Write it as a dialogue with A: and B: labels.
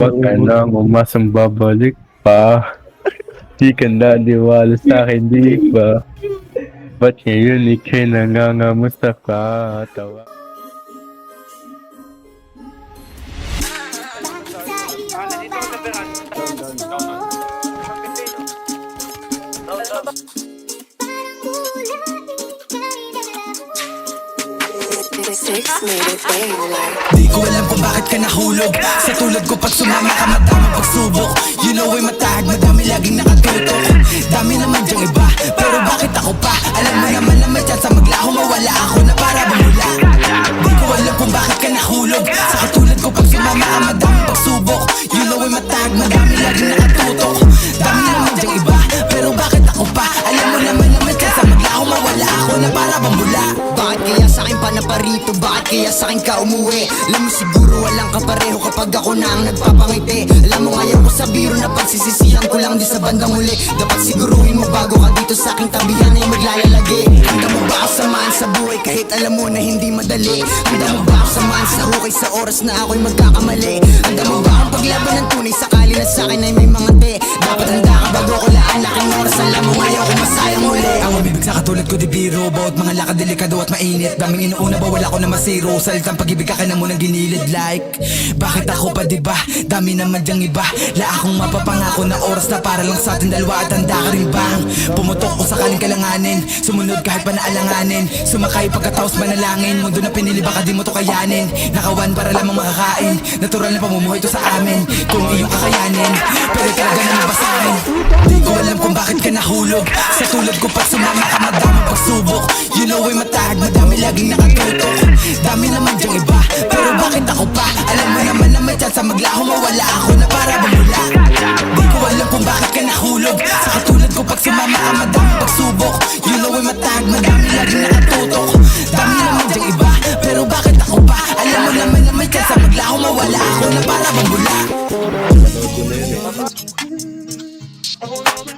A: Wag ka nang umasang babalik pa. Di ka naniwala sa akin, di ba? Ba't ngayon ika'y nangangamusta ka? Tawa.
B: Di ko alam kung bakit ka nahulog. Sa tulad ko pag sumama ka madaming pagsubok. You know ay matahag, madami laging nakatutok. Dami naman dyang iba, pero bakit ako pa? Alam mo naman na may chance maglaho, mawala ako na para bumula. Di ko alam kung bakit ka nahulog. Sa katulad ko pag sumama ka madaming pagsubok. You know ay matahag, madami laging nakatutok. Dami naman dyang iba, pero bakit ako pa? Alam mo naman na may chance maglaho, mawala ako na para bumula.
C: Bakit kaya sa'kin pa na parito? Bakit kaya sa'kin ka umuwi? Alam mo siguro walang kapareho kapag ako na ang nagpapangiti. Alam mo ngayon ko sa biro na pagsisisihan ko lang di sa bandang huli. Dapat siguruhin mo bago ka dito sa aking tabihan ay maglalagi. Handa mo ba ako samahan sa buhay kahit alam mo na hindi madali? Handa mo ba ako samahan sa hukay sa oras na ako'y magkakamali? Handa mo ba akong paglaban ng tunay sakali na sa'kin ay may mga te? Dapat handa ka bago ko laan aking oras. Alam mo ngayon ko masayang muli.
B: Ang mabibig sa katulad ko di biro. Bawat mga lakad delikado at mainit. Daming inuuna bawal ako na masiro. Salitang pag-ibig ka na munang ginilid like. Bakit ako pa diba? Dami naman dyang iba. La akong mapapangako na oras na para lang sa atin dalawa. At handa ka rin bang pumutok kung sakaling kalanganin? Sumunod kahit pa naalanganin. Sumakay pagkatapos manalangin. Mundo na pinili baka di mo to kayanin. Nakawan para lamang makakain. Natural na pamumuhay to sa amin kung iyong kakayanin. Pero talaga na nabasahin. Di ko alam kung bakit ka nahulog. Sa tulad ko pag sumama ka madaming pagsubok. You know ay matahag, madami laging nakatutok. Dami naman dyang iba, pero bakit ako pa? Alam mo naman na may chance maglaho, mawala ako na para bumula. Di ko alam kung bakit ka nahulog. Sa katulad ko pag sumama ka madaming pagsubok. You know ay matahag, madami laging nakatutok. Dami naman dyang iba, pero bakit ako pa? Alam mo naman na may chance maglaho, mawala ako na para bumula.
D: Ako namin,